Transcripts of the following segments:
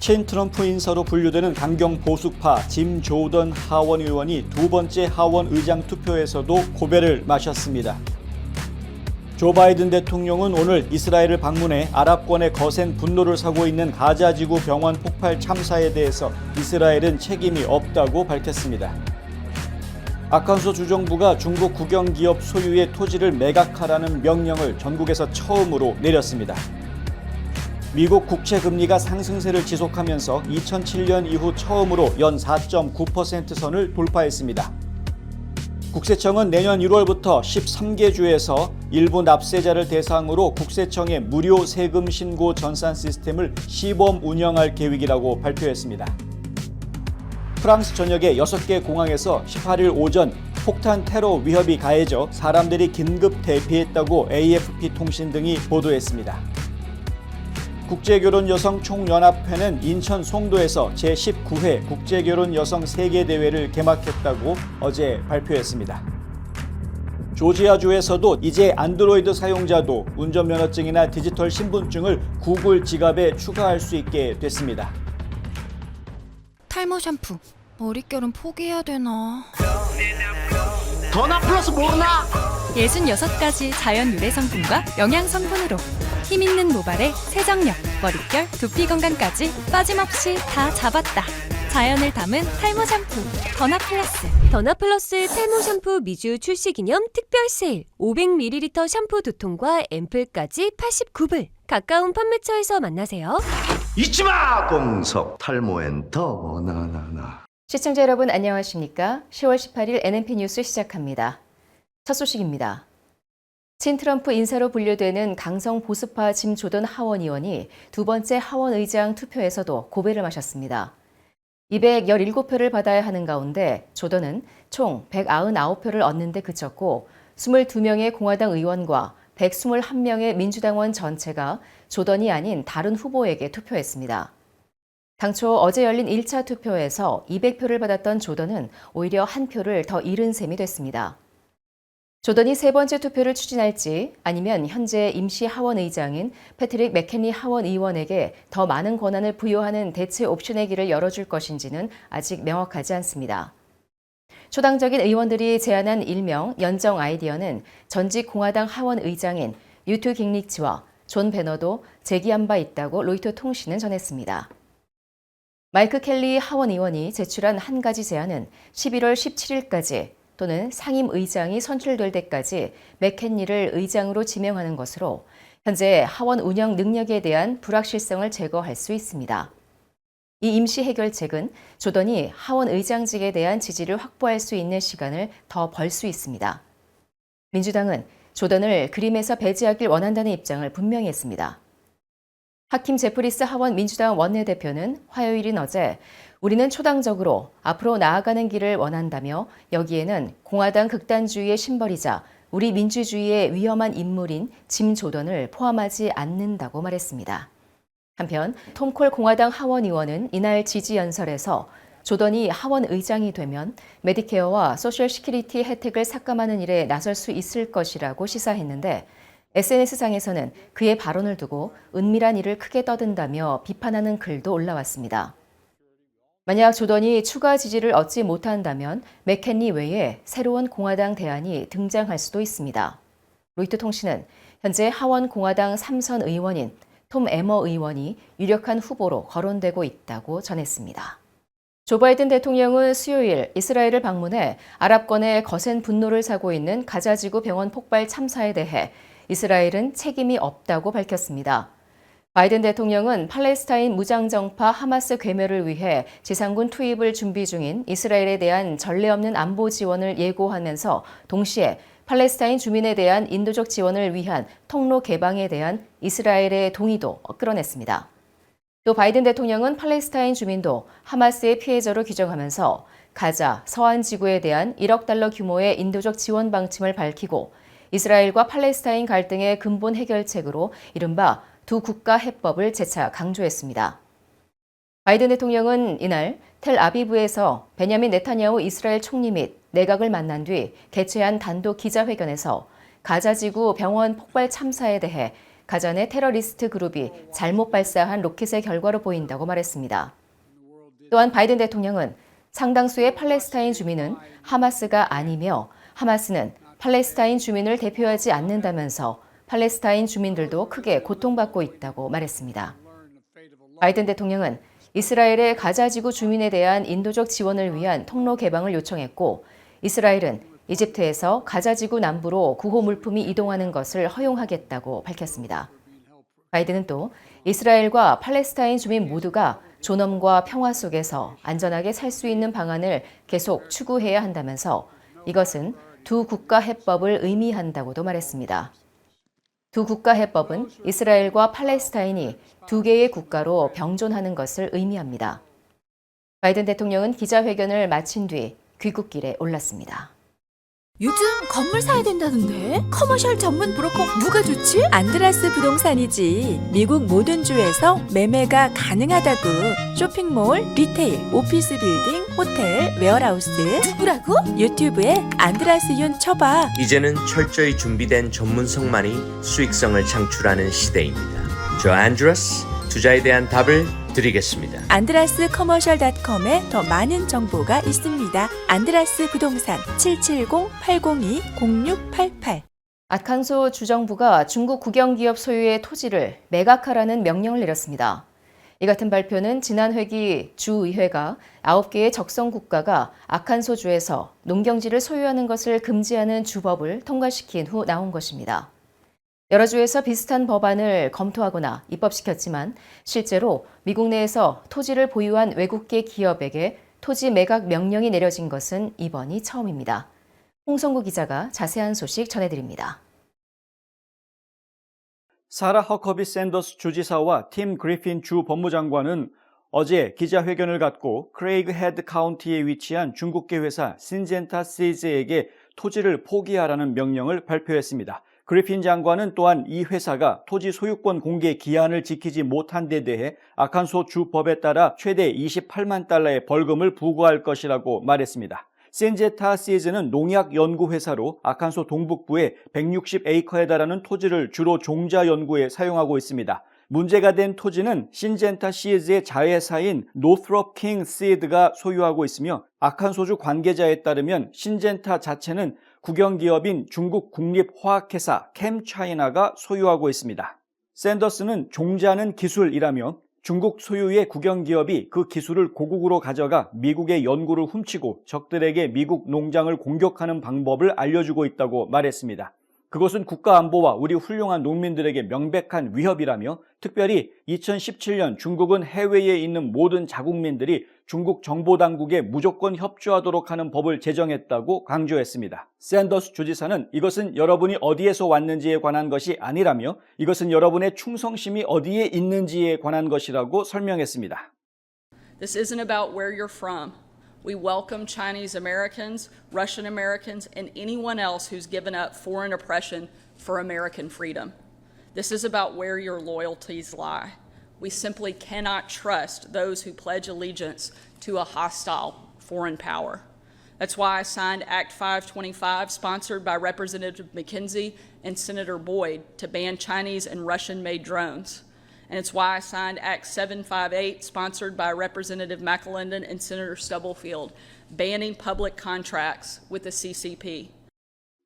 친 트럼프 인사로 분류되는 강경 보수파 짐 조던 하원 의원이 두 번째 하원 의장 투표에서도 고배를 마셨습니다. 조 바이든 대통령은 오늘 이스라엘을 방문해 아랍권의 거센 분노를 사고 있는 가자지구 병원 폭발 참사에 대해서 이스라엘은 책임이 없다고 밝혔습니다. 아칸소 주정부가 중국 국영기업 소유의 토지를 매각하라는 명령을 전국에서 처음으로 내렸습니다. 미국 국채 금리가 상승세를 지속하면서 2007년 이후 처음으로 연 4.9% 선을 돌파했습니다. 국세청은 내년 1월부터 13개 주에서 일부 납세자를 대상으로 국세청의 무료 세금 신고 전산 시스템을 시범 운영할 계획이라고 발표했습니다. 프랑스 전역의 6개 공항에서 18일 오전 폭탄 테러 위협이 가해져 사람들이 긴급 대피했다고 AFP 통신 등이 보도했습니다. 국제결혼여성총연합회는 인천 송도에서 제19회 국제결혼여성 세계대회를 개막했다고 어제 발표했습니다. 조지아주에서도 이제 안드로이드 사용자도 운전면허증이나 디지털 신분증을 구글 지갑에 추가할 수 있게 됐습니다. 탈모 샴푸, 머릿결은 포기해야 되나? 더나 플러스 모르나? 66가지 자연 유래 성분과 영양 성분으로 힘있는 모발에 세정력, 머릿결, 두피 건강까지 빠짐없이 다 잡았다. 자연을 담은 탈모 샴푸, 더나 플러스. 더나 플러스 탈모 샴푸 미주 출시 기념 특별 세일 500ml 샴푸 2통과 앰플까지 89불. 가까운 판매처에서 만나세요. 잊지마 공석 탈모엔 더 나나나. 시청자 여러분 안녕하십니까? 10월 18일 NNP 뉴스 시작합니다. 첫 소식입니다. 친 트럼프 인사로 분류되는 강성 보수파 짐 조던 하원 의원이 두 번째 하원 의장 투표에서도 고배를 마셨습니다. 217표를 받아야 하는 가운데 조던은 총 199표를 얻는 데 그쳤고 22명의 공화당 의원과 121명의 민주당원 전체가 조던이 아닌 다른 후보에게 투표했습니다. 당초 어제 열린 1차 투표에서 200표를 받았던 조던은 오히려 한 표를 더 잃은 셈이 됐습니다. 조던이 세 번째 투표를 추진할지 아니면 현재 임시 하원 의장인 패트릭 맥켄리 하원 의원에게 더 많은 권한을 부여하는 대체 옵션의 길을 열어줄 것인지는 아직 명확하지 않습니다. 초당적인 의원들이 제안한 일명 연정 아이디어는 전직 공화당 하원 의장인 유트 깅리치와 존 베너도 제기한 바 있다고 로이터 통신은 전했습니다. 마이크 켈리 하원 의원이 제출한 한 가지 제안은 11월 17일까지 또는 상임 의장이 선출될 때까지 맥켄리를 의장으로 지명하는 것으로 현재 하원 운영 능력에 대한 불확실성을 제거할 수 있습니다. 이 임시 해결책은 조던이 하원 의장직에 대한 지지를 확보할 수 있는 시간을 더 벌 수 있습니다. 민주당은 조던을 그림에서 배제하길 원한다는 입장을 분명히 했습니다. 하킴 제프리스 하원 민주당 원내대표는 화요일인 어제 우리는 초당적으로 앞으로 나아가는 길을 원한다며 여기에는 공화당 극단주의의 심벌이자 우리 민주주의의 위험한 인물인 짐 조던을 포함하지 않는다고 말했습니다. 한편 톰 콜 공화당 하원 의원은 이날 지지 연설에서 조던이 하원 의장이 되면 메디케어와 소셜 시큐리티 혜택을 삭감하는 일에 나설 수 있을 것이라고 시사했는데 SNS상에서는 그의 발언을 두고 은밀한 일을 크게 떠든다며 비판하는 글도 올라왔습니다. 만약 조던이 추가 지지를 얻지 못한다면 맥켄리 외에 새로운 공화당 대안이 등장할 수도 있습니다. 로이터 통신은 현재 하원 공화당 3선 의원인 톰 에머 의원이 유력한 후보로 거론되고 있다고 전했습니다. 조 바이든 대통령은 수요일 이스라엘을 방문해 아랍권의 거센 분노를 사고 있는 가자지구 병원 폭발 참사에 대해 이스라엘은 책임이 없다고 밝혔습니다. 바이든 대통령은 팔레스타인 무장정파 하마스 괴멸을 위해 지상군 투입을 준비 중인 이스라엘에 대한 전례 없는 안보 지원을 예고하면서 동시에 팔레스타인 주민에 대한 인도적 지원을 위한 통로 개방에 대한 이스라엘의 동의도 끌어냈습니다. 또 바이든 대통령은 팔레스타인 주민도 하마스의 피해자로 규정하면서 가자, 서안 지구에 대한 1억 달러 규모의 인도적 지원 방침을 밝히고 이스라엘과 팔레스타인 갈등의 근본 해결책으로 이른바 두 국가 해법을 재차 강조했습니다. 바이든 대통령은 이날 텔아비브에서 베냐민 네타냐후 이스라엘 총리 및 내각을 만난 뒤 개최한 단독 기자회견에서 가자지구 병원 폭발 참사에 대해 가자 내 테러리스트 그룹이 잘못 발사한 로켓의 결과로 보인다고 말했습니다. 또한 바이든 대통령은 상당수의 팔레스타인 주민은 하마스가 아니며 하마스는 팔레스타인 주민을 대표하지 않는다면서 팔레스타인 주민들도 크게 고통받고 있다고 말했습니다. 바이든 대통령은 이스라엘의 가자 지구 주민에 대한 인도적 지원을 위한 통로 개방을 요청했고 이스라엘은 이집트에서 가자 지구 남부로 구호 물품이 이동하는 것을 허용하겠다고 밝혔습니다. 바이든은 또 이스라엘과 팔레스타인 주민 모두가 존엄과 평화 속에서 안전하게 살 수 있는 방안을 계속 추구해야 한다면서 이것은 두 국가 해법을 의미한다고도 말했습니다. 두 국가 해법은 이스라엘과 팔레스타인이 두 개의 국가로 병존하는 것을 의미합니다. 바이든 대통령은 기자회견을 마친 뒤 귀국길에 올랐습니다. 요즘 건물 사야 된다던데? 커머셜 전문 브로커 누가 좋지? 안드라스 부동산이지. 미국 모든 주에서 매매가 가능하다고. 쇼핑몰, 리테일, 오피스 빌딩, 호텔, 웨어하우스. 누구라고? 유튜브에 안드라스 윤 쳐봐. 이제는 철저히 준비된 전문성만이 수익성을 창출하는 시대입니다. 저 안드라스 투자에 대한 답을 드리겠습니다. 안드라스커머셜닷컴에 더 많은 정보가 있습니다. 안드라스 부동산 770-802-0688. 아칸소 주정부가 중국 국영기업 소유의 토지를 매각하라는 명령을 내렸습니다. 이 같은 발표는 지난 회기 주의회가 9개의 적성 국가가 아칸소주에서 농경지를 소유하는 것을 금지하는 주법을 통과시킨 후 나온 것입니다. 여러 주에서 비슷한 법안을 검토하거나 입법시켰지만 실제로 미국 내에서 토지를 보유한 외국계 기업에게 토지 매각 명령이 내려진 것은 이번이 처음입니다. 홍성구 기자가 자세한 소식 전해드립니다. 사라 허커비 샌더스 주지사와 팀 그리핀 주 법무장관은 어제 기자회견을 갖고 크레이그 헤드 카운티에 위치한 중국계 회사 신젠타 시즈에게 토지를 포기하라는 명령을 발표했습니다. 그리핀 장관은 또한 이 회사가 토지 소유권 공개 기한을 지키지 못한 데 대해 아칸소 주법에 따라 최대 28만 달러의 벌금을 부과할 것이라고 말했습니다. 신젠타 시즈는 농약 연구 회사로 아칸소 동북부에 160에이커에 달하는 토지를 주로 종자 연구에 사용하고 있습니다. 문제가 된 토지는 신젠타 시즈의 자회사인 노스롭 킹 시드가 소유하고 있으며 아칸소주 관계자에 따르면 신젠타 자체는 국영기업인 중국 국립화학회사 캠차이나가 소유하고 있습니다. 샌더스는 종자는 기술이라며 중국 소유의 국영기업이 그 기술을 고국으로 가져가 미국의 연구를 훔치고 적들에게 미국 농장을 공격하는 방법을 알려주고 있다고 말했습니다. 그것은 국가안보와 우리 훌륭한 농민들에게 명백한 위협이라며 특별히 2017년 중국은 해외에 있는 모든 자국민들이 중국 정보당국에 무조건 협조하도록 하는 법을 제정했다고 강조했습니다. 샌더스 주지사는 이것은 여러분이 어디에서 왔는지에 관한 것이 아니라며 이것은 여러분의 충성심이 어디에 있는지에 관한 것이라고 설명했습니다. This isn't about where you're from. We welcome Chinese Americans, Russian Americans, and anyone else who's given up foreign oppression for American freedom. This is about where your loyalties lie. We simply cannot trust those who pledge allegiance to a hostile foreign power. That's why I signed Act 525, sponsored by Representative McKenzie and Senator Boyd, to ban Chinese and Russian-made drones. And it's why I signed Act 758, sponsored by Representative McAlinden and Senator Stubblefield, banning public contracts with the CCP.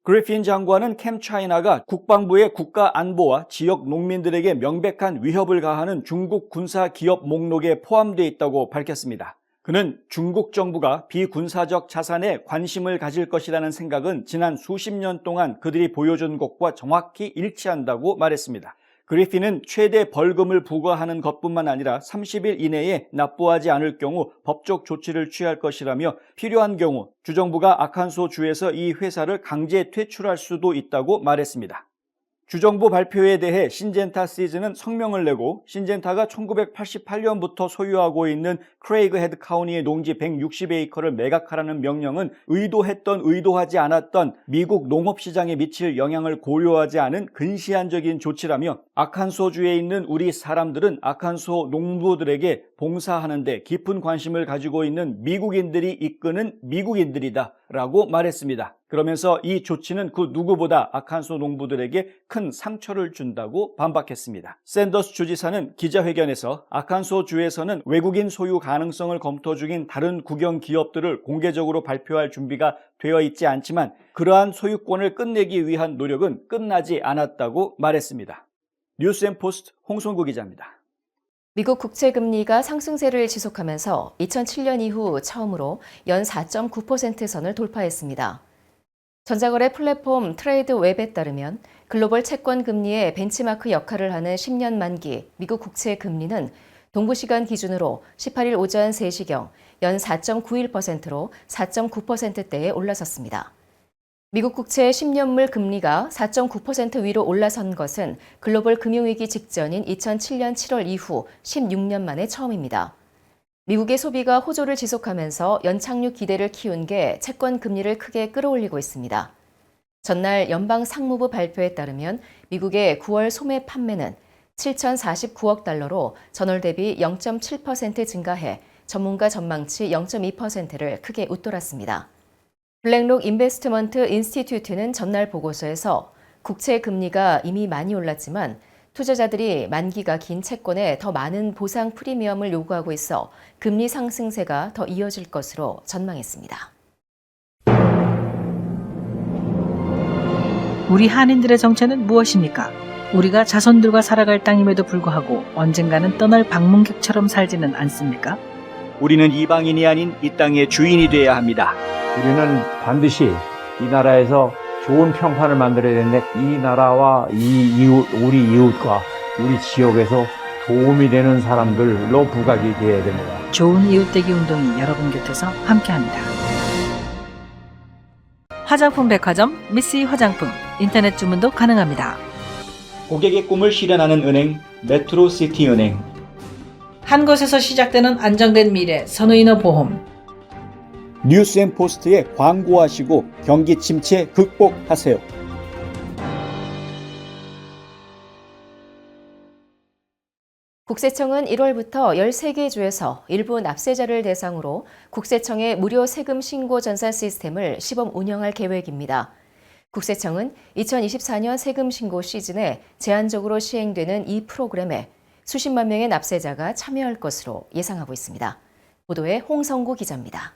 그리핀 장관은 캠차이나가 국방부의 국가안보와 지역 농민들에게 명백한 위협을 가하는 중국 군사 기업 목록에 포함되어 있다고 밝혔습니다. 그는 중국 정부가 비군사적 자산에 관심을 가질 것이라는 생각은 지난 수십 년 동안 그들이 보여준 것과 정확히 일치한다고 말했습니다. 그리핀은 최대 벌금을 부과하는 것뿐만 아니라 30일 이내에 납부하지 않을 경우 법적 조치를 취할 것이라며 필요한 경우 주정부가 아칸소 주에서 이 회사를 강제 퇴출할 수도 있다고 말했습니다. 주정부 발표에 대해 신젠타 시즈는 성명을 내고 신젠타가 1988년부터 소유하고 있는 크레이그 헤드 카운티의 농지 160에이커를 매각하라는 명령은 의도했던 의도하지 않았던 미국 농업시장에 미칠 영향을 고려하지 않은 근시안적인 조치라며 아칸소주에 있는 우리 사람들은 아칸소 농부들에게 봉사하는 데 깊은 관심을 가지고 있는 미국인들이 이끄는 미국인들이다 라고 말했습니다. 그러면서 이 조치는 그 누구보다 아칸소 농부들에게 큰 상처를 준다고 반박했습니다. 샌더스 주지사는 기자회견에서 아칸소 주에서는 외국인 소유 가능성을 검토 중인 다른 국영 기업들을 공개적으로 발표할 준비가 되어 있지 않지만 그러한 소유권을 끝내기 위한 노력은 끝나지 않았다고 말했습니다. 뉴스앤포스트 홍성구 기자입니다. 미국 국채 금리가 상승세를 지속하면서 2007년 이후 처음으로 연 4.9% 선을 돌파했습니다. 전자거래 플랫폼 트레이드웹에 따르면 글로벌 채권 금리의 벤치마크 역할을 하는 10년 만기 미국 국채 금리는 동부 시간 기준으로 18일 오전 3시경 연 4.91%로 4.9%대에 올라섰습니다. 미국 국채 10년물 금리가 4.9% 위로 올라선 것은 글로벌 금융위기 직전인 2007년 7월 이후 16년 만에 처음입니다. 미국의 소비가 호조를 지속하면서 연착륙 기대를 키운 게 채권 금리를 크게 끌어올리고 있습니다. 전날 연방 상무부 발표에 따르면 미국의 9월 소매 판매는 7,049억 달러로 전월 대비 0.7% 증가해 전문가 전망치 0.2%를 크게 웃돌았습니다. 블랙록 인베스트먼트 인스티튜트는 전날 보고서에서 국채 금리가 이미 많이 올랐지만 투자자들이 만기가 긴 채권에 더 많은 보상 프리미엄을 요구하고 있어 금리 상승세가 더 이어질 것으로 전망했습니다. 우리 한인들의 정체는 무엇입니까? 우리가 자손들과 살아갈 땅임에도 불구하고 언젠가는 떠날 방문객처럼 살지는 않습니까? 우리는 이방인이 아닌 이 땅의 주인이 되어야 합니다. 우리는 반드시 이 나라에서 좋은 평판을 만들어야 되는데 이 나라와 우리 이웃과 우리 지역에서 도움이 되는 사람들로 부각이 되어야 됩니다. 좋은 이웃되기 운동이 여러분 곁에서 함께합니다. 화장품 백화점 미쓰이 화장품 인터넷 주문도 가능합니다. 고객의 꿈을 실현하는 은행 메트로시티은행. 한 곳에서 시작되는 안정된 미래 선우인어 보험. 뉴스앤포스트에 광고하시고 경기 침체 극복하세요. 국세청은 1월부터 13개 주에서 일부 납세자를 대상으로 국세청의 무료 세금 신고 전산 시스템을 시범 운영할 계획입니다. 국세청은 2024년 세금 신고 시즌에 제한적으로 시행되는 이 프로그램에 수십만 명의 납세자가 참여할 것으로 예상하고 있습니다. 보도에 홍성구 기자입니다.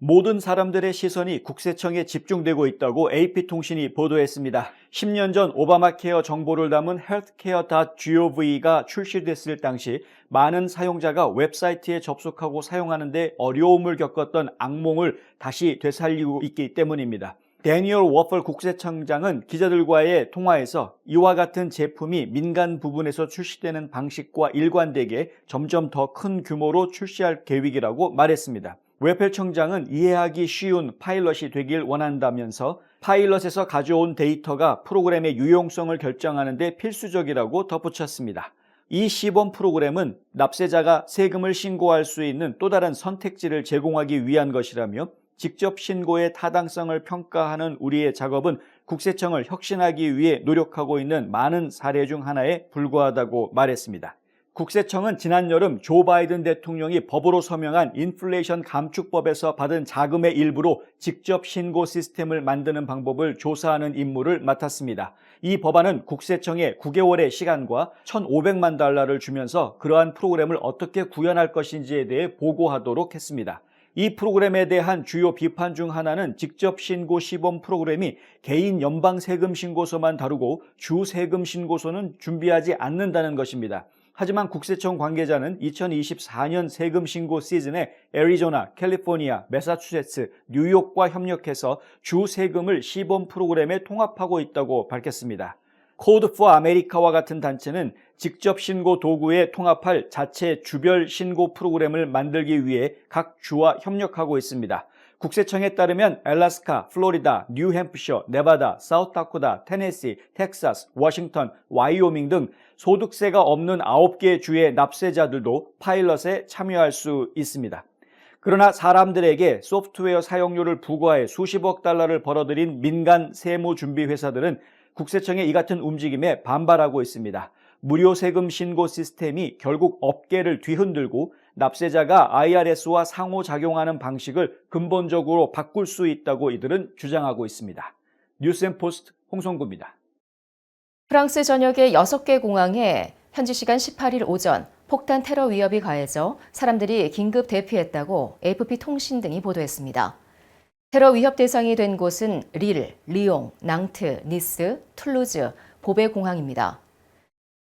모든 사람들의 시선이 국세청에 집중되고 있다고 AP통신이 보도했습니다. 10년 전 오바마케어 정보를 담은 healthcare.gov가 출시됐을 당시 많은 사용자가 웹사이트에 접속하고 사용하는 데 어려움을 겪었던 악몽을 다시 되살리고 있기 때문입니다. 데니얼 워펄 국세청장은 기자들과의 통화에서 이와 같은 제품이 민간 부분에서 출시되는 방식과 일관되게 점점 더 큰 규모로 출시할 계획이라고 말했습니다. 웨펠 청장은 이해하기 쉬운 파일럿이 되길 원한다면서 파일럿에서 가져온 데이터가 프로그램의 유용성을 결정하는 데 필수적이라고 덧붙였습니다. 이 시범 프로그램은 납세자가 세금을 신고할 수 있는 또 다른 선택지를 제공하기 위한 것이라며 직접 신고의 타당성을 평가하는 우리의 작업은 국세청을 혁신하기 위해 노력하고 있는 많은 사례 중 하나에 불과하다고 말했습니다. 국세청은 지난 여름 조 바이든 대통령이 법으로 서명한 인플레이션 감축법에서 받은 자금의 일부로 직접 신고 시스템을 만드는 방법을 조사하는 임무를 맡았습니다. 이 법안은 국세청에 9개월의 시간과 1,500만 달러를 주면서 그러한 프로그램을 어떻게 구현할 것인지에 대해 보고하도록 했습니다. 이 프로그램에 대한 주요 비판 중 하나는 직접 신고 시범 프로그램이 개인 연방 세금 신고서만 다루고 주 세금 신고서는 준비하지 않는다는 것입니다. 하지만 국세청 관계자는 2024년 세금 신고 시즌에 애리조나, 캘리포니아, 매사추세츠, 뉴욕과 협력해서 주 세금을 시범 프로그램에 통합하고 있다고 밝혔습니다. 코드 포 아메리카와 같은 단체는 직접 신고 도구에 통합할 자체 주별 신고 프로그램을 만들기 위해 각 주와 협력하고 있습니다. 국세청에 따르면 알래스카, 플로리다, 뉴햄프셔, 네바다, 사우스다코타, 테네시, 텍사스, 워싱턴, 와이오밍 등 소득세가 없는 9개 주의 납세자들도 파일럿에 참여할 수 있습니다. 그러나 사람들에게 소프트웨어 사용료를 부과해 수십억 달러를 벌어들인 민간 세무준비회사들은 국세청의 이 같은 움직임에 반발하고 있습니다. 무료 세금 신고 시스템이 결국 업계를 뒤흔들고 납세자가 IRS와 상호작용하는 방식을 근본적으로 바꿀 수 있다고 이들은 주장하고 있습니다. 뉴스앤포스트 홍성구입니다. 프랑스 전역의 6개 공항에 현지 시간 18일 오전 폭탄 테러 위협이 가해져 사람들이 긴급 대피했다고 AFP 통신 등이 보도했습니다. 테러 위협 대상이 된 곳은 릴, 리옹, 낭트, 니스, 툴루즈, 보베 공항입니다.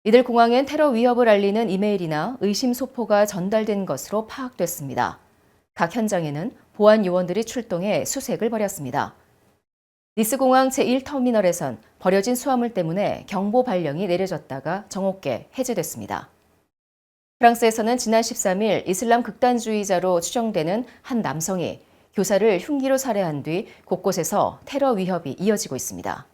이들 공항엔 테러 위협을 알리는 이메일이나 의심 소포가 전달된 것으로 파악됐습니다. 각 현장에는 보안 요원들이 출동해 수색을 벌였습니다. 니스 공항 제1터미널에선 버려진 수화물 때문에 경보 발령이 내려졌다가 정오께 해제됐습니다. 프랑스에서는 지난 13일 이슬람 극단주의자로 추정되는 한 남성이 교사를 흉기로 살해한 뒤 곳곳에서 테러 위협이 이어지고 있습니다.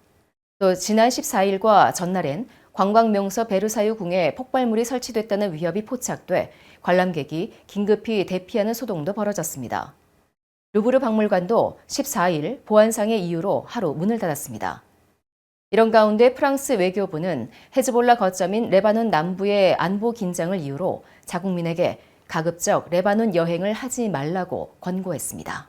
또 지난 14일과 전날엔 관광명소 베르사유 궁에 폭발물이 설치됐다는 위협이 포착돼 관람객이 긴급히 대피하는 소동도 벌어졌습니다. 루브르 박물관도 14일 보안상의 이유로 하루 문을 닫았습니다. 이런 가운데 프랑스 외교부는 헤즈볼라 거점인 레바논 남부의 안보 긴장을 이유로 자국민에게 가급적 레바논 여행을 하지 말라고 권고했습니다.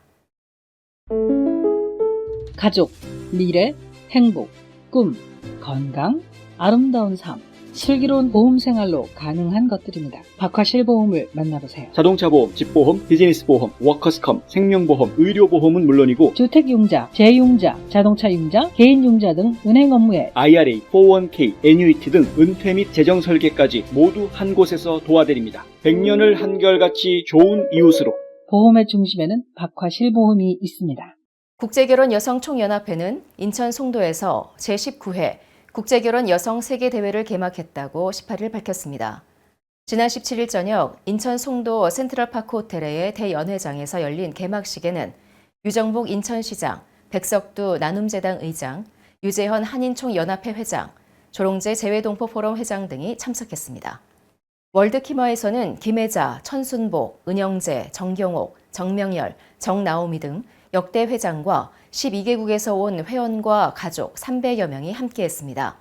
가족, 미래, 행복, 꿈, 건강, 아름다운 삶, 슬기로운 보험 생활로 가능한 것들입니다. 박화실보험을 만나보세요. 자동차 보험, 집보험, 비즈니스 보험, 워커스컴, 생명보험, 의료보험은 물론이고 주택융자, 재융자, 자동차융자, 개인융자 등 은행 업무에 IRA, 401k, 애뉴이티 등 은퇴 및 재정 설계까지 모두 한 곳에서 도와드립니다. 100년을 한결같이 좋은 이웃으로. 보험의 중심에는 박화실보험이 있습니다. 국제결혼 여성총연합회는 인천 송도에서 제19회 국제결혼 여성 세계대회를 개막했다고 18일 밝혔습니다. 지난 17일 저녁 인천 송도 센트럴파크 호텔의 대연회장에서 열린 개막식에는 유정복 인천시장, 백석두 나눔재단 의장, 유재헌 한인총연합회 회장, 조롱재 재외동포포럼 회장 등이 참석했습니다. 월드키머에서는 김혜자, 천순복, 은영재, 정경옥, 정명열, 정나오미 등 역대 회장과 12개국에서 온 회원과 가족 300여 명이 함께했습니다.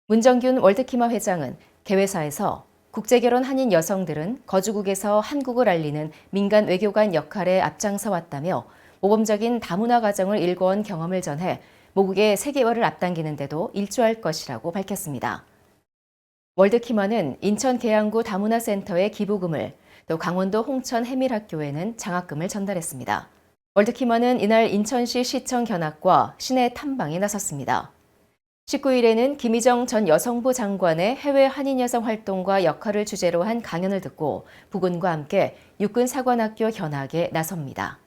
문정균 월드키머 회장은 개회사에서 국제결혼 한인 여성들은 거주국에서 한국을 알리는 민간 외교관 역할에 앞장서 왔다며 모범적인 다문화 가정을 일궈온 경험을 전해 모국의 세계화를 앞당기는 데도 일조할 것이라고 밝혔습니다. 월드키머는 인천 계양구 다문화센터에 기부금을, 또 강원도 홍천 해밀학교에는 장학금을 전달했습니다. 월드키머는 이날 인천시 시청 견학과 시내 탐방에 나섰습니다. 19일에는 김희정 전 여성부 장관의 해외 한인 여성 활동과 역할을 주제로 한 강연을 듣고 부군과 함께 육군사관학교 견학에 나섭니다.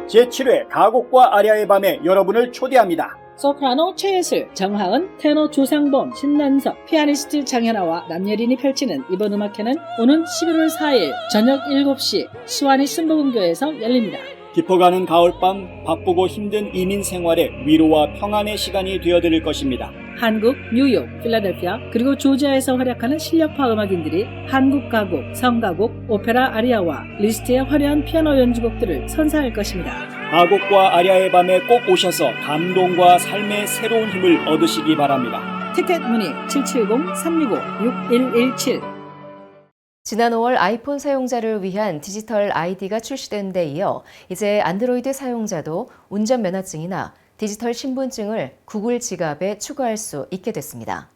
제7회 가곡과 아리아의 밤에 여러분을 초대합니다. 소프라노 최예슬, 정하은, 테너 조상범, 신난석, 피아니스트 장현아와 남예린이 펼치는 이번 음악회는 오는 11월 4일 저녁 7시 수완이 순복음교회에서 열립니다. 깊어가는 가을밤, 바쁘고 힘든 이민 생활에 위로와 평안의 시간이 되어드릴 것입니다. 한국, 뉴욕, 필라델피아, 그리고 조지아에서 활약하는 실력파 음악인들이 한국 가곡, 성가곡, 오페라 아리아와 리스트의 화려한 피아노 연주곡들을 선사할 것입니다. 가곡과 아리아의 밤에 꼭 오셔서 감동과 삶의 새로운 힘을 얻으시기 바랍니다. 티켓 문의 770-365-6117. 지난 5월 아이폰 사용자를 위한 디지털 아이디가 출시된 데 이어 이제 안드로이드 사용자도 운전면허증이나 디지털 신분증을 구글 지갑에 추가할 수 있게 됐습니다.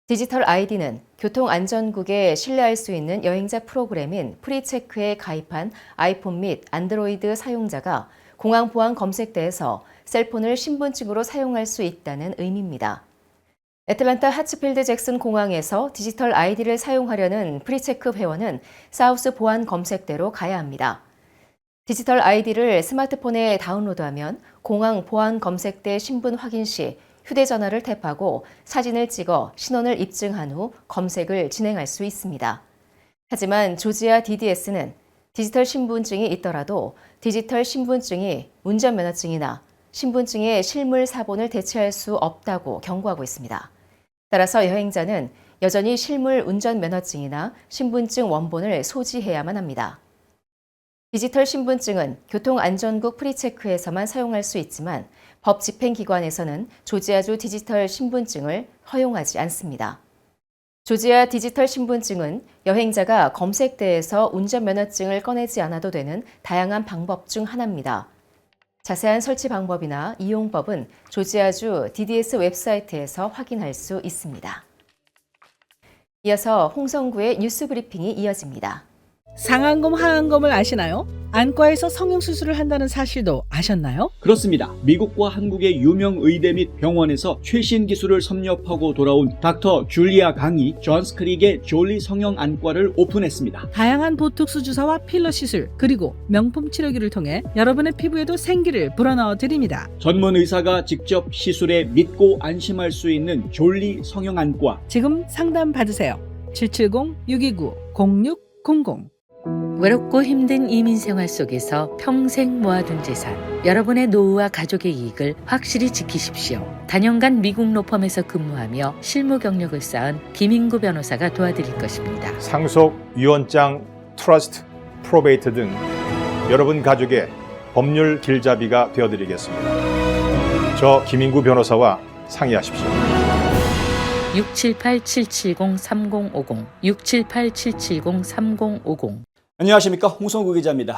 디지털 아이디는 교통안전국에 신뢰할 수 있는 여행자 프로그램인 프리체크에 가입한 아이폰 및 안드로이드 사용자가 공항 보안 검색대에서 셀폰을 신분증으로 사용할 수 있다는 의미입니다. 애틀랜타 하츠필드 잭슨 공항에서 디지털 아이디를 사용하려는 프리체크 회원은 사우스 보안 검색대로 가야 합니다. 디지털 아이디를 스마트폰에 다운로드하면 공항 보안 검색대 신분 확인 시 휴대전화를 탭하고 사진을 찍어 신원을 입증한 후 검색을 진행할 수 있습니다. 하지만 조지아 DDS는 디지털 신분증이 있더라도 디지털 신분증이 운전면허증이나 신분증의 실물 사본을 대체할 수 없다고 경고하고 있습니다. 따라서 여행자는 여전히 실물 운전면허증이나 신분증 원본을 소지해야만 합니다. 디지털 신분증은 교통안전국 프리체크에서만 사용할 수 있지만 법 집행기관에서는 조지아주 디지털 신분증을 허용하지 않습니다. 조지아 디지털 신분증은 여행자가 검색대에서 운전면허증을 꺼내지 않아도 되는 다양한 방법 중 하나입니다. 자세한 설치 방법이나 이용법은 조지아주 DDS 웹사이트에서 확인할 수 있습니다. 이어서 홍성구의 뉴스 브리핑이 이어집니다. 상안검, 하안검을 아시나요? 안과에서 성형수술을 한다는 사실도 아셨나요? 그렇습니다. 미국과 한국의 유명 의대 및 병원에서 최신 기술을 섭렵하고 돌아온 닥터 줄리아 강이 존스 크릭의 졸리 성형 안과를 오픈했습니다. 다양한 보톡스 주사와 필러 시술, 그리고 명품 치료기를 통해 여러분의 피부에도 생기를 불어넣어 드립니다. 전문 의사가 직접 시술에 믿고 안심할 수 있는 졸리 성형 안과. 지금 상담 받으세요. 770-629-0600. 외롭고 힘든 이민 생활 속에서 평생 모아둔 재산, 여러분의 노후와 가족의 이익을 확실히 지키십시오. 단연간 미국 로펌에서 근무하며 실무 경력을 쌓은 김인구 변호사가 도와드릴 것입니다. 상속, 유언장, 트러스트, 프로베이트 등 여러분 가족의 법률 길잡이가 되어드리겠습니다. 저 김인구 변호사와 상의하십시오. 678-770-3050, 678-770-3050. 안녕하십니까, 홍성구 기자입니다.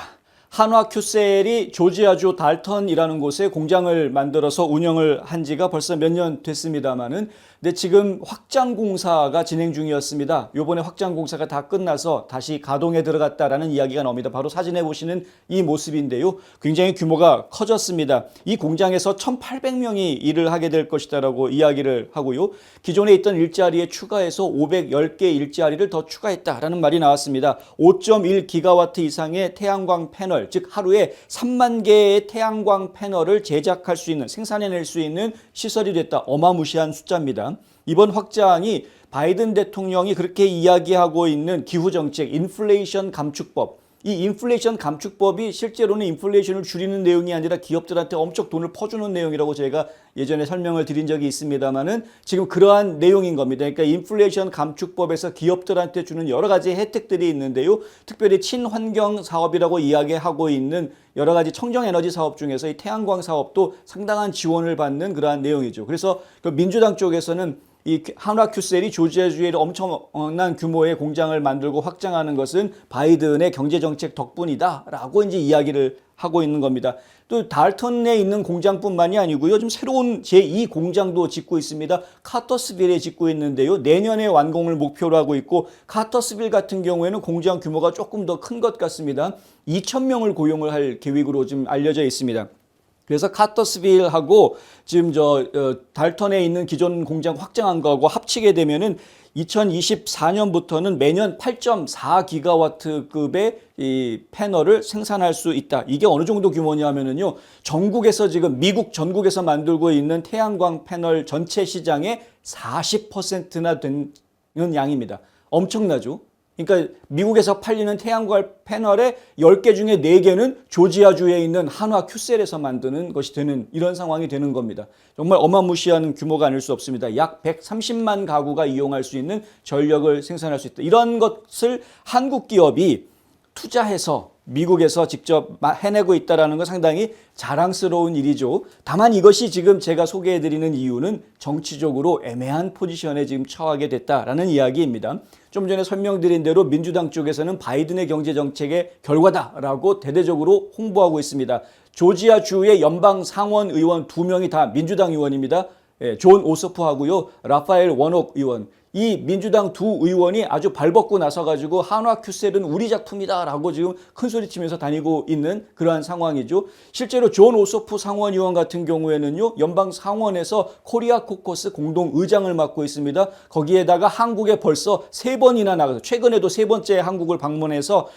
한화 큐셀이 조지아주 달턴이라는 곳에 공장을 만들어서 운영을 한 지가 벌써 몇 년 됐습니다만은, 근데 지금 확장 공사가 진행 중이었습니다. 요번에 확장 공사가 다 끝나서 다시 가동에 들어갔다라는 이야기가 나옵니다. 바로 사진에 보시는 이 모습인데요. 굉장히 규모가 커졌습니다. 이 공장에서 1,800명이 일을 하게 될 것이다라고 이야기를 하고요. 기존에 있던 일자리에 추가해서 510개 일자리를 더 추가했다라는 말이 나왔습니다. 5.1기가와트 이상의 태양광 패널, 즉 하루에 3만 개의 태양광 패널을 제작할 수 있는, 생산해낼 수 있는 시설이 됐다. 어마무시한 숫자입니다. 이번 확장이 바이든 대통령이 그렇게 이야기하고 있는 기후정책, 인플레이션 감축법, 이 인플레이션 감축법이 실제로는 인플레이션을 줄이는 내용이 아니라 기업들한테 엄청 돈을 퍼주는 내용이라고 제가 예전에 설명을 드린 적이 있습니다만은 지금 그러한 내용인 겁니다. 그러니까 인플레이션 감축법에서 기업들한테 주는 여러 가지 혜택들이 있는데요. 특별히 친환경 사업이라고 이야기하고 있는 여러 가지 청정에너지 사업 중에서 이 태양광 사업도 상당한 지원을 받는 그러한 내용이죠. 그래서 그 민주당 쪽에서는 이 한화 큐셀이 조지아주에 엄청난 규모의 공장을 만들고 확장하는 것은 바이든의 경제정책 덕분이다라고 이제 이야기를 하고 있는 겁니다. 또 달턴에 있는 공장뿐만이 아니고요. 좀 새로운 제2공장도 짓고 있습니다. 카터스빌에 짓고 있는데요. 내년에 완공을 목표로 하고 있고, 카터스빌 같은 경우에는 공장 규모가 조금 더 큰 것 같습니다. 2,000명을 고용을 할 계획으로 지금 알려져 있습니다. 그래서 카터스빌하고 지금 달턴에 있는 기존 공장 확장한 거하고 합치게 되면은 2024년부터는 매년 8.4기가와트급의 이 패널을 생산할 수 있다. 이게 어느 정도 규모냐면은요, 전국에서 지금 미국 전국에서 만들고 있는 태양광 패널 전체 시장의 40%나 되는 양입니다. 엄청나죠? 그러니까 미국에서 팔리는 태양광 패널의 10개 중에 4개는 조지아주에 있는 한화 큐셀에서 만드는 것이 되는, 이런 상황이 되는 겁니다. 정말 어마무시한 규모가 아닐 수 없습니다. 약 130만 가구가 이용할 수 있는 전력을 생산할 수 있다. 이런 것을 한국 기업이 투자해서 미국에서 직접 해내고 있다는 건 상당히 자랑스러운 일이죠. 다만 이것이 지금 제가 소개해드리는 이유는 정치적으로 애매한 포지션에 지금 처하게 됐다라는 이야기입니다. 좀 전에 설명드린 대로 민주당 쪽에서는 바이든의 경제정책의 결과다라고 대대적으로 홍보하고 있습니다. 조지아주의 연방 상원 의원 2명이 다 민주당 의원입니다. 존 오소프하고요, 라파엘 워녹 의원. 이 민주당 두 의원이 아주 발벗고 나서가지고 한화 큐셀은 우리 작품이다라고 지금 큰소리치면서 다니고 있는 그러한 상황이죠. 실제로 존 오소프 상원 의원 같은 경우에는요, 연방 상원에서 코리아 코커스 공동 의장을 맡고 있습니다. 거기에다가 한국에 벌써 3번이나 나가서, 최근에도 3번째 한국을 방문해서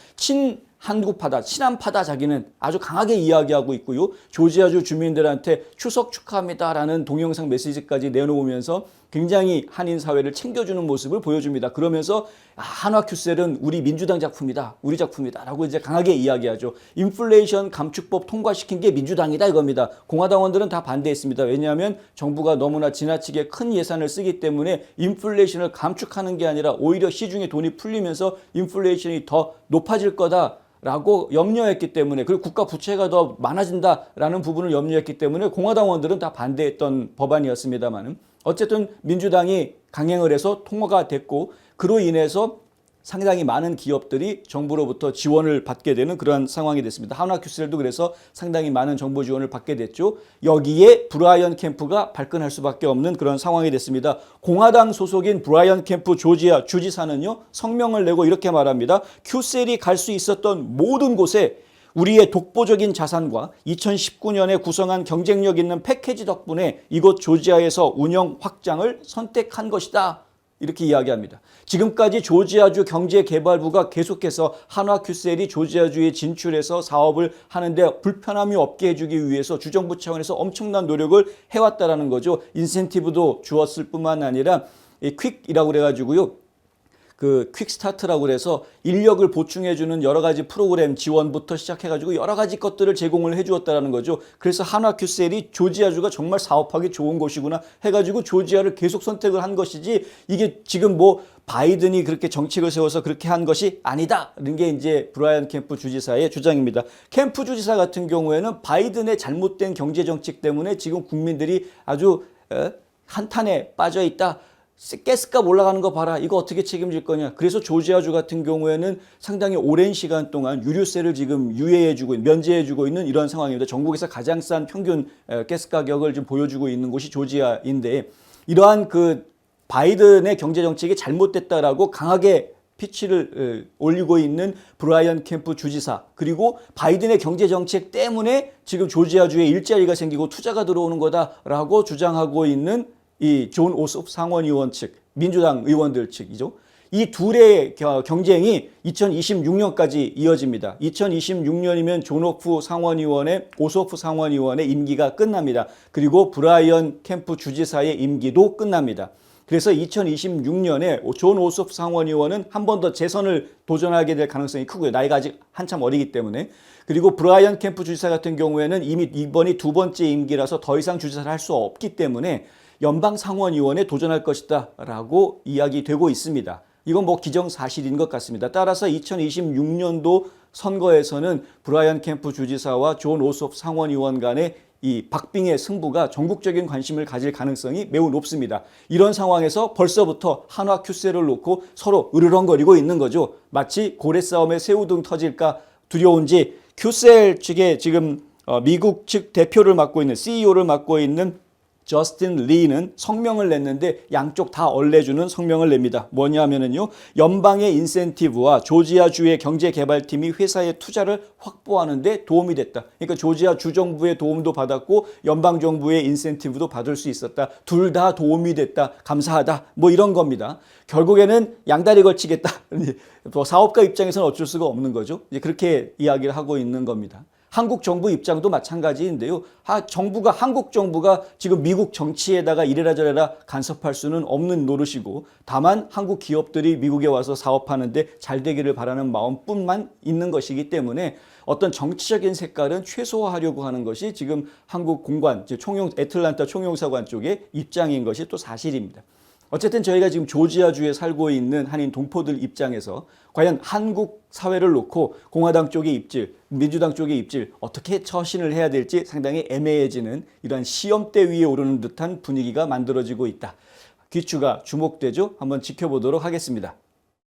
한국파다, 친한파다 자기는 아주 강하게 이야기하고 있고요. 조지아주 주민들한테 추석 축하합니다라는 동영상 메시지까지 내놓으면서 굉장히 한인 사회를 챙겨주는 모습을 보여줍니다. 그러면서 한화 큐셀은 우리 민주당 작품이다, 우리 작품이다라고 이제 강하게 이야기하죠. 인플레이션 감축법 통과시킨 게 민주당이다 이겁니다. 공화당원들은 다 반대했습니다. 왜냐하면 정부가 너무나 지나치게 큰 예산을 쓰기 때문에 인플레이션을 감축하는 게 아니라 오히려 시중에 돈이 풀리면서 인플레이션이 더 높아질 거다 라고 염려했기 때문에, 그리고 국가 부채가 더 많아진다라는 부분을 염려했기 때문에 공화당원들은 다 반대했던 법안이었습니다만, 어쨌든 민주당이 강행을 해서 통과가 됐고, 그로 인해서 상당히 많은 기업들이 정부로부터 지원을 받게 되는 그러한 상황이 됐습니다. 한화큐셀도 그래서 상당히 많은 정부 지원을 받게 됐죠. 여기에 브라이언 캠프가 발끈할 수밖에 없는 그런 상황이 됐습니다. 공화당 소속인 브라이언 캠프 조지아 주지사는요, 성명을 내고 이렇게 말합니다. 큐셀이 갈 수 있었던 모든 곳에 우리의 독보적인 자산과 2019년에 구성한 경쟁력 있는 패키지 덕분에 이곳 조지아에서 운영 확장을 선택한 것이다. 이렇게 이야기합니다. 지금까지 조지아주 경제개발부가 계속해서 한화큐셀이 조지아주에 진출해서 사업을 하는데 불편함이 없게 해주기 위해서 주정부 차원에서 엄청난 노력을 해왔다라는 거죠. 인센티브도 주었을 뿐만 아니라 퀵이라고 그래가지고요. 그 퀵스타트라고 그래서 인력을 보충해주는 여러 가지 프로그램 지원부터 시작해가지고 여러 가지 것들을 제공을 해주었다는 거죠. 그래서 한화큐셀이 조지아주가 정말 사업하기 좋은 곳이구나 해가지고 조지아를 계속 선택을 한 것이지, 이게 지금 뭐 바이든이 그렇게 정책을 세워서 그렇게 한 것이 아니다라는 게 이제 브라이언 캠프 주지사의 주장입니다. 캠프 주지사 같은 경우에는 바이든의 잘못된 경제 정책 때문에 지금 국민들이 아주 한탄에 빠져 있다. 가스값 올라가는 거 봐라. 이거 어떻게 책임질 거냐. 그래서 조지아주 같은 경우에는 상당히 오랜 시간 동안 유류세를 지금 유예해주고 면제해주고 있는 이런 상황입니다. 전국에서 가장 싼 평균 가스 가격을 좀 보여주고 있는 곳이 조지아인데, 이러한 그 바이든의 경제 정책이 잘못됐다라고 강하게 피치를 올리고 있는 브라이언 캠프 주지사, 그리고 바이든의 경제 정책 때문에 지금 조지아주에 일자리가 생기고 투자가 들어오는 거다라고 주장하고 있는 이 존 오소프 상원의원 측, 민주당 의원들 측이죠. 이 둘의 경쟁이 2026년까지 이어집니다. 2026년이면 존 오소프 상원의원의 임기가 끝납니다. 그리고 브라이언 캠프 주지사의 임기도 끝납니다. 그래서 2026년에 존 오소프 상원의원은 한 번 더 재선을 도전하게 될 가능성이 크고요. 나이가 아직 한참 어리기 때문에. 그리고 브라이언 캠프 주지사 같은 경우에는 이미 이번이 두 번째 임기라서 더 이상 주지사를 할 수 없기 때문에 연방 상원의원에 도전할 것이다 라고 이야기되고 있습니다. 이건 뭐 기정사실인 것 같습니다. 따라서 2026년도 선거에서는 브라이언 캠프 주지사와 존 오소프 상원의원 간의 이 박빙의 승부가 전국적인 관심을 가질 가능성이 매우 높습니다. 이런 상황에서 벌써부터 한화큐셀을 놓고 서로 으르렁거리고 있는 거죠. 마치 고래 싸움에 새우등 터질까 두려운지 큐셀 측에 지금 미국 측 대표를 맡고 있는 CEO를 맡고 있는 저스틴 리는 성명을 냈는데 양쪽 다 얼레주는 성명을 냅니다. 뭐냐면요, 연방의 인센티브와 조지아주의 경제개발팀이 회사의 투자를 확보하는 데 도움이 됐다. 그러니까 조지아 주정부의 도움도 받았고 연방정부의 인센티브도 받을 수 있었다. 둘 다 도움이 됐다. 감사하다. 뭐 이런 겁니다. 결국에는 양다리 걸치겠다. 사업가 입장에서는 어쩔 수가 없는 거죠. 이제 그렇게 이야기를 하고 있는 겁니다. 한국 정부 입장도 마찬가지인데요. 한국 정부가 지금 미국 정치에다가 이래라 저래라 간섭할 수는 없는 노릇이고, 다만 한국 기업들이 미국에 와서 사업하는데 잘 되기를 바라는 마음뿐만 있는 것이기 때문에 어떤 정치적인 색깔은 최소화하려고 하는 것이 지금 한국 공관, 애틀랜타 총영사관 쪽의 입장인 것이 또 사실입니다. 어쨌든 저희가 지금 조지아주에 살고 있는 한인 동포들 입장에서 과연 한국 사회를 놓고 공화당 쪽의 입질, 민주당 쪽의 입질 어떻게 처신을 해야 될지 상당히 애매해지는 이러한 시험대 위에 오르는 듯한 분위기가 만들어지고 있다. 귀추가 주목되죠? 한번 지켜보도록 하겠습니다.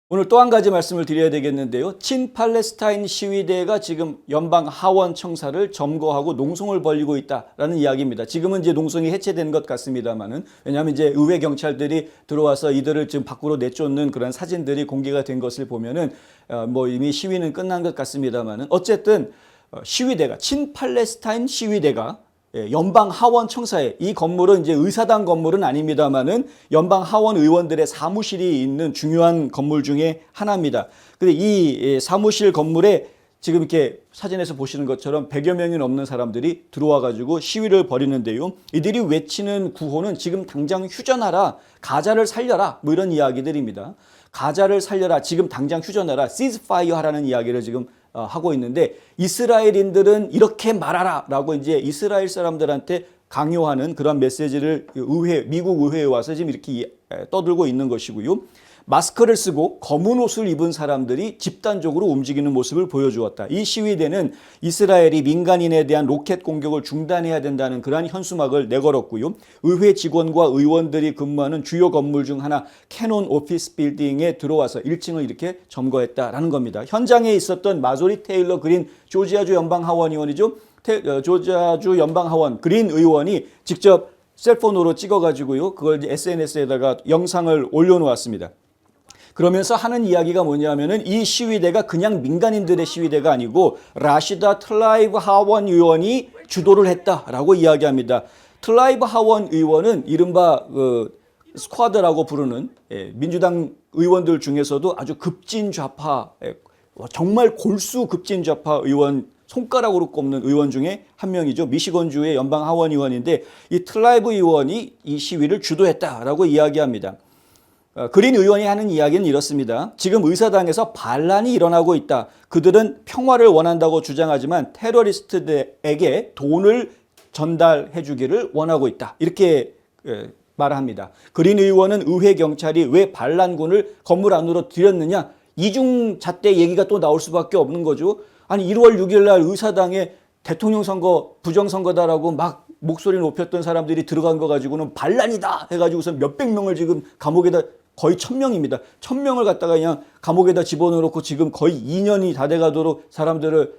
오늘 또 한 가지 말씀을 드려야 되겠는데요. 친팔레스타인 시위대가 지금 연방 하원 청사를 점거하고 농성을 벌이고 있다라는 이야기입니다. 지금은 이제 농성이 해체된 것 같습니다만은, 왜냐하면 이제 의회 경찰들이 들어와서 이들을 지금 밖으로 내쫓는 그런 사진들이 공개가 된 것을 보면은 뭐 이미 시위는 끝난 것 같습니다만은, 어쨌든 시위대가, 친팔레스타인 시위대가 연방 하원 청사에, 이 건물은 이제 의사당 건물은 아닙니다만은 연방 하원 의원들의 사무실이 있는 중요한 건물 중에 하나입니다. 근데 이 사무실 건물에 지금 이렇게 사진에서 보시는 것처럼 100여 명이 넘는 사람들이 들어와 가지고 시위를 벌이는데요. 이들이 외치는 구호는 지금 당장 휴전하라, 가자를 살려라, 뭐 이런 이야기들입니다. 가자를 살려라, 지금 당장 휴전하라, ceasefire 하라는 이야기를 지금 하고 있는데, 이스라엘인들은 이렇게 말하라 라고 이제 이스라엘 사람들한테 강요하는 그런 메시지를 미국 의회에 와서 지금 이렇게 떠들고 있는 것이고요. 마스크를 쓰고 검은 옷을 입은 사람들이 집단적으로 움직이는 모습을 보여주었다. 이 시위대는 이스라엘이 민간인에 대한 로켓 공격을 중단해야 된다는 그러한 현수막을 내걸었고요. 의회 직원과 의원들이 근무하는 주요 건물 중 하나 캐논 오피스 빌딩에 들어와서 1층을 이렇게 점거했다라는 겁니다. 현장에 있었던 마조리 테일러 그린 조지아주 연방하원 의원이죠. 조지아주 연방하원 그린 의원이 직접 셀폰으로 찍어가지고요. 그걸 SNS에다가 영상을 올려놓았습니다. 그러면서 하는 이야기가 뭐냐면은 이 시위대가 그냥 민간인들의 시위대가 아니고 라시다 틀라이브 하원 의원이 주도를 했다라고 이야기합니다. 틀라이브 하원 의원은 이른바 스쿼드라고 부르는 민주당 의원들 중에서도 아주 급진 좌파, 정말 골수 급진 좌파 의원, 손가락으로 꼽는 의원 중에 한 명이죠. 미시건주의 연방 하원 의원인데 이 틀라이브 의원이 이 시위를 주도했다라고 이야기합니다. 그린 의원이 하는 이야기는 이렇습니다. 지금 의사당에서 반란이 일어나고 있다. 그들은 평화를 원한다고 주장하지만 테러리스트들에게 돈을 전달해 주기를 원하고 있다. 이렇게 말합니다. 그린 의원은 의회 경찰이 왜 반란군을 건물 안으로 들였느냐. 이중잣대 얘기가 또 나올 수밖에 없는 거죠. 아니 1월 6일 날 의사당에 대통령 선거 부정선거다라고 막 목소리 높였던 사람들이 들어간 거 가지고는 반란이다 해가지고서 몇백 명을 지금 감옥에다 거의 1000명입니다. 1000명을 갖다가 그냥 감옥에다 집어넣고 지금 거의 2년이 다 돼가도록 사람들을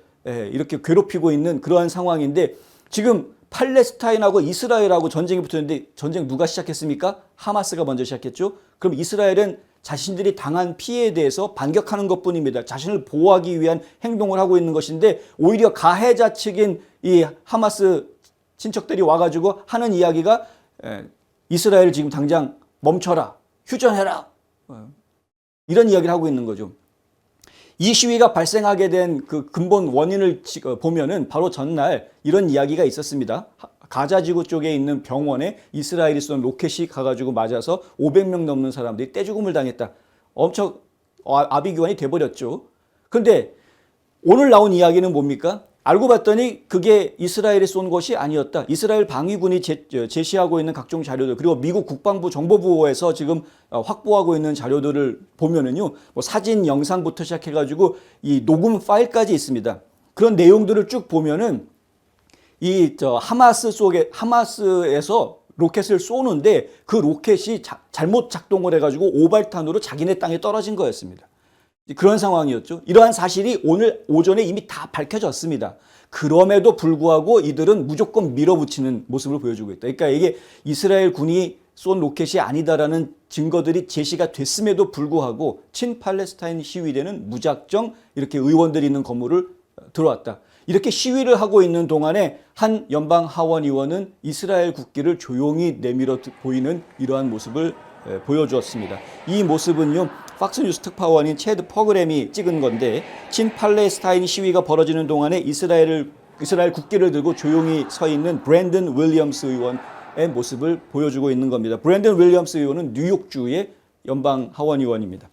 이렇게 괴롭히고 있는 그러한 상황인데 지금 팔레스타인하고 이스라엘하고 전쟁이 붙었는데 전쟁 누가 시작했습니까? 하마스가 먼저 시작했죠. 그럼 이스라엘은 자신들이 당한 피해에 대해서 반격하는 것뿐입니다. 자신을 보호하기 위한 행동을 하고 있는 것인데 오히려 가해자 측인 이 하마스 친척들이 와가지고 하는 이야기가 이스라엘 지금 당장 멈춰라, 휴전해라 이런 이야기를 하고 있는 거죠. 이 시위가 발생하게 된 그 근본 원인을 보면은 바로 전날 이런 이야기가 있었습니다. 가자지구 쪽에 있는 병원에 이스라엘이 쏜 로켓이 가가지고 맞아서 500명 넘는 사람들이 떼죽음을 당했다. 엄청 아비규환이 돼버렸죠. 그런데 오늘 나온 이야기는 뭡니까? 알고 봤더니 그게 이스라엘이 쏜 것이 아니었다. 이스라엘 방위군이 제시하고 있는 각종 자료들 그리고 미국 국방부 정보부에서 지금 확보하고 있는 자료들을 보면은요, 뭐 사진, 영상부터 시작해가지고 이 녹음 파일까지 있습니다. 그런 내용들을 쭉 보면은 하마스에서 로켓을 쏘는데 그 로켓이 잘못 작동을 해가지고 오발탄으로 자기네 땅에 떨어진 거였습니다. 그런 상황이었죠. 이러한 사실이 오늘 오전에 이미 다 밝혀졌습니다. 그럼에도 불구하고 이들은 무조건 밀어붙이는 모습을 보여주고 있다. 그러니까 이게 이스라엘 군이 쏜 로켓이 아니다라는 증거들이 제시가 됐음에도 불구하고 친팔레스타인 시위대는 무작정 이렇게 의원들이 있는 건물을 들어왔다. 이렇게 시위를 하고 있는 동안에 한 연방 하원 의원은 이스라엘 국기를 조용히 내밀어 보이는 이러한 모습을 보여주었습니다. 이 모습은요, 팍스뉴스 특파원인 체드 퍼그램이 찍은 건데 친팔레스타인 시위가 벌어지는 동안에 이스라엘 국기를 들고 조용히 서 있는 브랜든 윌리엄스 의원의 모습을 보여주고 있는 겁니다. 브랜든 윌리엄스 의원은 뉴욕주의 연방 하원 의원입니다.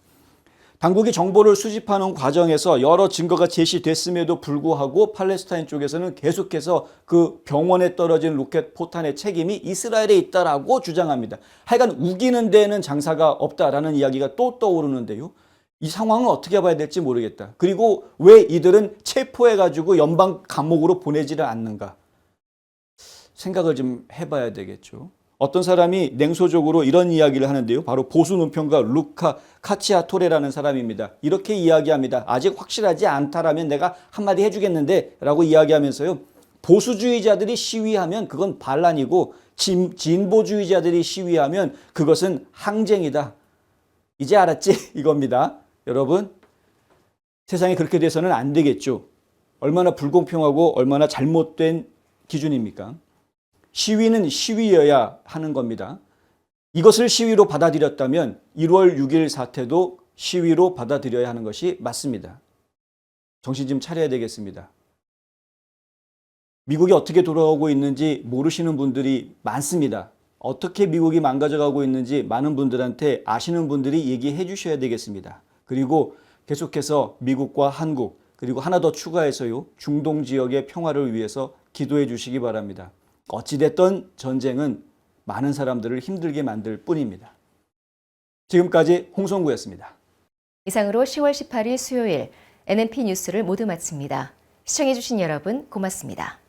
당국이 정보를 수집하는 과정에서 여러 증거가 제시됐음에도 불구하고 팔레스타인 쪽에서는 계속해서 그 병원에 떨어진 로켓 포탄의 책임이 이스라엘에 있다라고 주장합니다. 하여간 우기는 데는 장사가 없다라는 이야기가 또 떠오르는데요. 이 상황을 어떻게 봐야 될지 모르겠다. 그리고 왜 이들은 체포해가지고 연방 감옥으로 보내지를 않는가? 생각을 좀 해봐야 되겠죠. 어떤 사람이 냉소적으로 이런 이야기를 하는데요. 바로 보수 논평가 루카 카치아토레라는 사람입니다. 이렇게 이야기합니다. 아직 확실하지 않다라면 내가 한마디 해주겠는데 라고 이야기하면서요. 보수주의자들이 시위하면 그건 반란이고 진보주의자들이 시위하면 그것은 항쟁이다. 이제 알았지? 이겁니다. 여러분, 세상이 그렇게 돼서는 안 되겠죠. 얼마나 불공평하고 얼마나 잘못된 기준입니까? 시위는 시위여야 하는 겁니다. 이것을 시위로 받아들였다면 1월 6일 사태도 시위로 받아들여야 하는 것이 맞습니다. 정신 좀 차려야 되겠습니다. 미국이 어떻게 돌아오고 있는지 모르시는 분들이 많습니다. 어떻게 미국이 망가져가고 있는지 많은 분들한테 아시는 분들이 얘기해 주셔야 되겠습니다. 그리고 계속해서 미국과 한국 그리고 하나 더 추가해서요. 중동 지역의 평화를 위해서 기도해 주시기 바랍니다. 어찌됐든 전쟁은 많은 사람들을 힘들게 만들 뿐입니다. 지금까지 홍성구였습니다. 이상으로 10월 18일 수요일 NNP 뉴스를 모두 마칩니다. 시청해주신 여러분 고맙습니다.